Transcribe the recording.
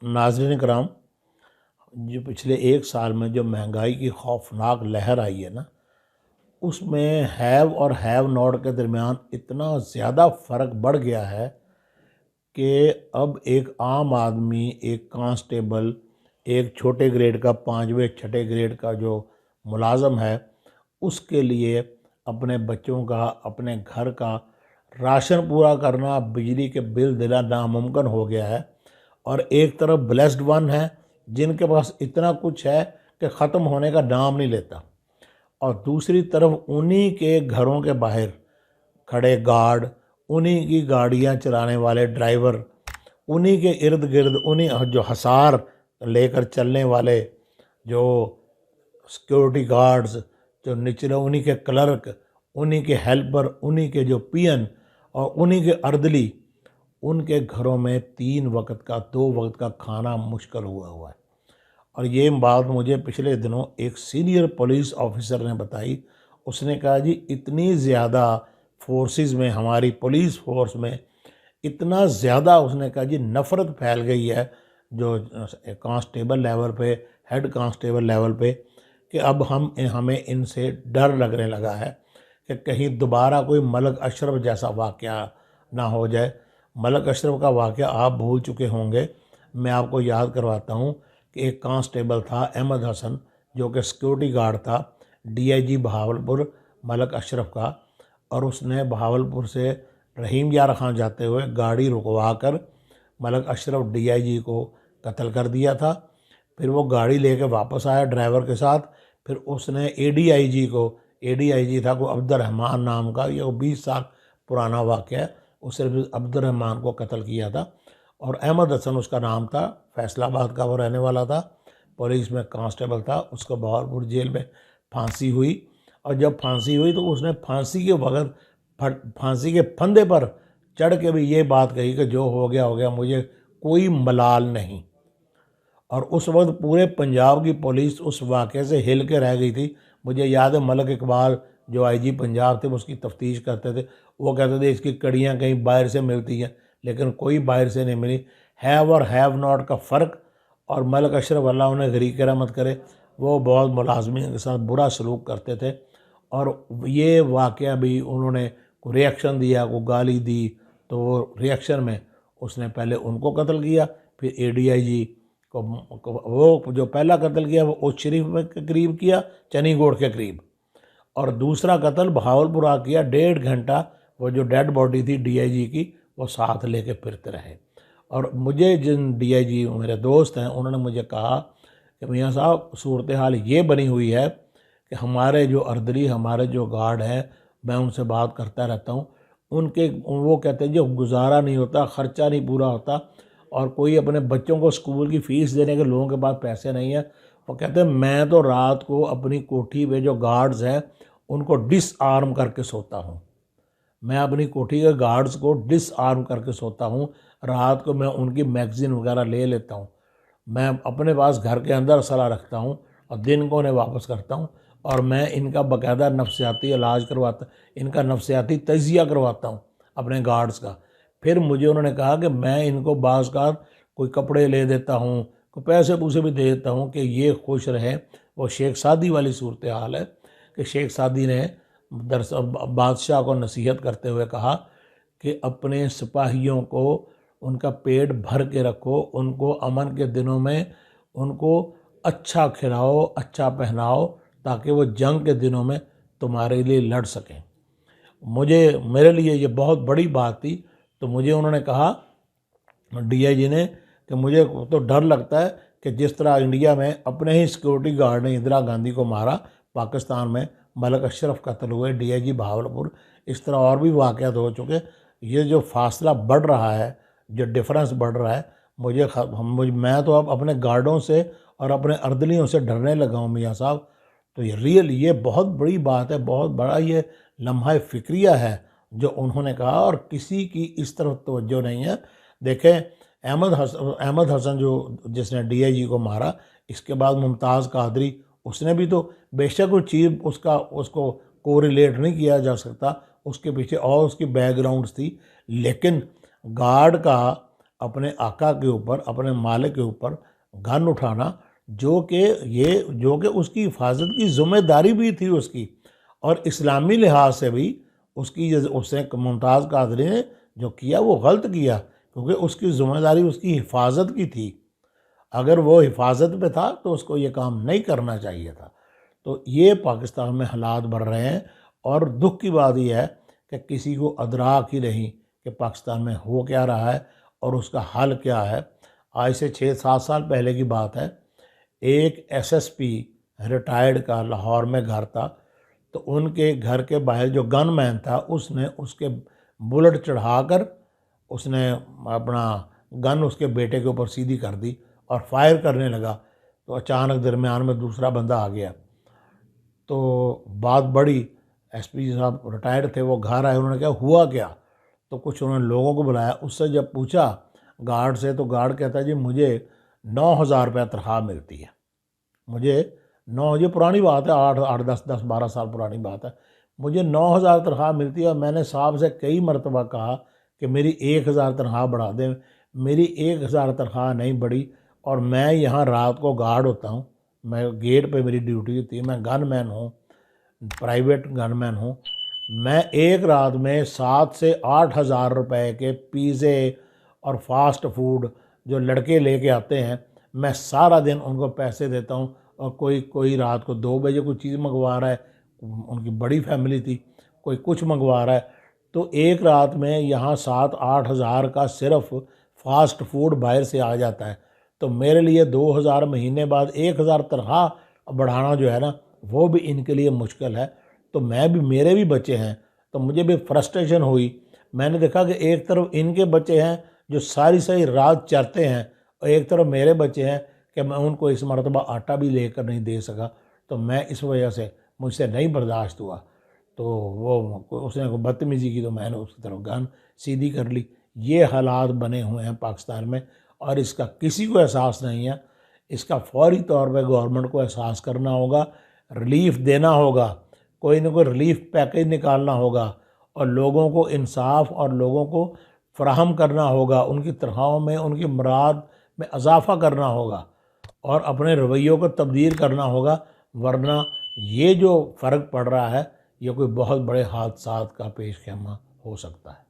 नाज़रीन कराम, जो पिछले एक साल में जो महंगाई की खौफनाक लहर आई है ना, उसमें हैव और हैव नॉट के दरमियान इतना ज़्यादा फ़र्क बढ़ गया है कि अब एक आम आदमी, एक कांस्टेबल, एक छोटे ग्रेड का 5वें छठे ग्रेड का जो मुलाज़म है, उसके लिए अपने बच्चों का, अपने घर का राशन पूरा करना, बिजली के बिल देना नामुमकिन हो गया है। और एक तरफ ब्लेस्ड वन है जिनके पास इतना कुछ है कि ख़त्म होने का नाम नहीं लेता, और दूसरी तरफ उन्हीं के घरों के बाहर खड़े गार्ड, उन्हीं की गाड़ियां चलाने वाले ड्राइवर, उन्हीं के इर्द गिर्द उन्हीं जो हसार लेकर चलने वाले जो सिक्योरिटी गार्ड्स, जो निचले उन्हीं के क्लर्क, उन्हीं के हेल्पर, उन्हीं के जो पियन और उन्हीं के अर्दली, उनके घरों में 3 वक्त का 2 वक्त का खाना मुश्किल हुआ है। और ये बात मुझे पिछले दिनों एक सीनियर पुलिस ऑफिसर ने बताई। उसने कहा जी इतनी ज़्यादा फोर्सेस में, हमारी पुलिस फोर्स में इतना ज़्यादा, उसने कहा जी नफ़रत फैल गई है जो कांस्टेबल लेवल पे, हेड कांस्टेबल लेवल पे, कि अब हमें इनसे डर लगने लगा है कि कहीं दोबारा कोई मलक अशरफ जैसा वाक़या ना हो जाए। मलक अशरफ का वाक़या आप भूल चुके होंगे, मैं आपको याद करवाता हूँ कि एक कांस्टेबल था अहमद हसन, जो कि सिक्योरिटी गार्ड था डीआईजी बहावलपुर मलक अशरफ का, और उसने बहावलपुर से रहीम यार खां जाते हुए गाड़ी रुकवा कर मलक अशरफ डीआईजी को कत्ल कर दिया था। फिर वो गाड़ी लेके वापस आया ड्राइवर के साथ। फिर उसने एडीआईजी को, एडीआईजी था को अब्दुर्रहमान नाम का, ये 20 साल पुराना वाक़या है, उसने फिर अब्दुर्रहमान को कत्ल किया था। और अहमद हसन उसका नाम था, फैसलाबाद का वो रहने वाला था, पुलिस में कांस्टेबल था। उसको बहावलपुर जेल में फांसी हुई, और जब फांसी हुई तो उसने फांसी के वक्त फांसी के फंदे पर चढ़ के भी ये बात कही कि जो हो गया, मुझे कोई मलाल नहीं। और उस वक्त पूरे पंजाब की पुलिस उस वाक़े से हिल के रह गई थी। मुझे याद है मलक इकबाल जो आईजी पंजाब थे, वो उसकी तफ्तीश करते थे, वो कहते थे इसकी कड़ियाँ कहीं बाहर से मिलती हैं, लेकिन कोई बाहर से नहीं मिली। हैव और हैव नॉट का फ़र्क। और मलक अशरफ, अल्लाह उन्हें गरीक रहमत करे, वो बहुत मुलाजमीन के साथ बुरा सलूक करते थे। और ये वाक़या भी उन्होंने को रिएक्शन दिया, को गाली दी, तो वो रिएक्शन में उसने पहले उनको कत्ल किया, फिर एडीआईजी वो जो पहला कत्ल किया वो उच शरीफ के करीब किया, चनी गोड़ के करीब, और दूसरा कत्ल बहावलपुर आ किया। 1.5 घंटा वो जो डेड बॉडी थी डीआईजी की, वो साथ लेके फिरते रहे। और मुझे जिन डीआईजी मेरे दोस्त हैं, उन्होंने मुझे कहा कि मियाँ साहब सूरत हाल ये बनी हुई है कि हमारे जो अर्दली, हमारे जो गार्ड हैं, मैं उनसे बात करता रहता हूँ, उनके वो कहते हैं जो गुजारा नहीं होता, ख़र्चा नहीं पूरा होता, और कोई अपने बच्चों को स्कूल की फ़ीस देने के लोगों के पास पैसे नहीं है। वो कहते हैं मैं तो रात को अपनी कोठी पे जो गार्ड्स हैं उनको डिसआर्म करके सोता हूँ। मैं अपनी कोठी के गार्ड्स को डिसआर्म करके सोता हूँ। रात को मैं उनकी मैगज़ीन वगैरह ले लेता हूँ। मैं अपने पास घर के अंदर असला रखता हूँ और दिन को उन्हें वापस करता हूँ। और मैं इनका बाकायदा नफ्सियाती इलाज करवाता, इनका नफ्सियाती तजिया करवाता हूँ अपने गार्ड्स का। फिर मुझे उन्होंने कहा कि मैं इनको बाज़ कोई कपड़े ले देता हूँ, कोई पैसे पूसे भी दे देता हूँ कि ये खुश रहें। वो शेख सादी वाली सूरत हाल है कि शेख सादी ने दरअसल बादशाह को नसीहत करते हुए कहा कि अपने सिपाहियों को उनका पेट भर के रखो, उनको अमन के दिनों में उनको अच्छा खिलाओ, अच्छा पहनाओ, ताकि वो जंग के दिनों में तुम्हारे लिए लड़ सकें। मेरे लिए ये बहुत बड़ी बात थी। तो मुझे उन्होंने कहा डीआईजी ने कि मुझे तो डर लगता है कि जिस तरह इंडिया में अपने ही सिक्योरिटी गार्ड ने इंदिरा गांधी को मारा, पाकिस्तान में मलक अशरफ कत्ल हुए, डीआईजी बहावलपुर, इस तरह और भी वाक़यात हो चुके। ये जो फासला बढ़ रहा है, जो डिफरेंस बढ़ रहा है, मैं तो अब अपने गार्डों से और अपने अर्दलियों से डरने लगा हूँ मियाँ साहब। तो ये बहुत बड़ी बात है, बहुत बड़ा ये लम्हा फ़िक्रिया है जो उन्होंने कहा, और किसी की इस तरफ तवज्जो नहीं है। देखें अहमद हसन जो जिसने डीआईजी को मारा, इसके बाद मुमताज़ कादरी, उसने भी तो बेशक वो चीज़ उसको कोरिलेट नहीं किया जा सकता, उसके पीछे और उसकी बैकग्राउंड्स थी, लेकिन गार्ड का अपने आका के ऊपर, अपने मालिक के ऊपर गन उठाना, जो कि उसकी हिफाजत की ज़िम्मेदारी भी थी उसकी, और इस्लामी लिहाज से भी उसने मुमताज़ कादरी ने जो किया वो गलत किया, क्योंकि उसकी ज़िम्मेदारी उसकी हिफाजत की थी। अगर वो हिफाजत पे था तो उसको ये काम नहीं करना चाहिए था। तो ये पाकिस्तान में हालात बढ़ रहे हैं, और दुख की बात यह है कि किसी को अदराक ही नहीं कि पाकिस्तान में हो क्या रहा है और उसका हल क्या है। आज से 6-7 साल पहले की बात है, एक एसएसपी रिटायर्ड का लाहौर में घर था, तो उनके घर के बाहर जो गनमैन था उसने उसके बुलेट चढ़ाकर उसने अपना गन उसके बेटे के ऊपर सीधी कर दी और फायर करने लगा। तो अचानक दरमियान में दूसरा बंदा आ गया, तो बात बढ़ी। एसपी साहब रिटायर्ड थे, वो घर आए, उन्होंने कहा हुआ क्या। तो कुछ उन्होंने लोगों को बुलाया, उससे जब पूछा गार्ड से, तो गार्ड कहता है जी मुझे 9,000 रुपये तनख्वाह मिलती है। मुझे ये पुरानी बात है, 8 10 10 12 साल पुरानी बात है। मुझे 9,000 तनख्वाह मिलती है, और मैंने साहब से कई मरतबा कहा कि मेरी 1,000 तनख्वाह बढ़ा दें। मेरी 1,000 तनख्वाह नहीं बढ़ी, और मैं यहाँ रात को गार्ड होता हूँ, मैं गेट पे मेरी ड्यूटी होती है, मैं गनमैन हूँ, प्राइवेट गनमैन हूँ। मैं एक रात में 7 से 8,000 रुपए के पिज़्ज़े और फास्ट फूड जो लड़के लेके आते हैं, मैं सारा दिन उनको पैसे देता हूँ, और कोई रात को 2 बजे कोई चीज़ मंगवा रहा है, उनकी बड़ी फैमिली थी, कोई कुछ मंगवा रहा है। तो एक रात में यहाँ 7-8 हज़ार का सिर्फ फास्ट फूड बाहर से आ जाता है। तो मेरे लिए 2,000 महीने बाद 1,000 तनख्वाह बढ़ाना जो है ना, वो भी इनके लिए मुश्किल है। तो मेरे भी बच्चे हैं, तो मुझे भी फ्रस्ट्रेशन हुई। मैंने देखा कि एक तरफ इनके बच्चे हैं जो सारी सारी रात चरते हैं, और एक तरफ मेरे बच्चे हैं कि मैं उनको इस मरतबा आटा भी लेकर नहीं दे सका। तो मैं इस वजह से मुझसे नहीं बर्दाश्त हुआ, तो वो उसने बदतमीज़ी की, तो मैंने उसकी तरफ गन सीधी कर ली। ये हालात बने हुए हैं पाकिस्तान में, और इसका किसी को एहसास नहीं है। इसका फौरी तौर पे गवर्नमेंट को एहसास करना होगा, रिलीफ देना होगा, कोई ना कोई रिलीफ पैकेज निकालना होगा, और लोगों को इंसाफ और लोगों को फराहम करना होगा, उनकी तनख्वाहों में, उनकी मुराद में इजाफ़ा करना होगा, और अपने रवैयों को तब्दील करना होगा। वरना ये जो फ़र्क पड़ रहा है, ये कोई बहुत बड़े हादसात का पेश ख़ैमा हो सकता है।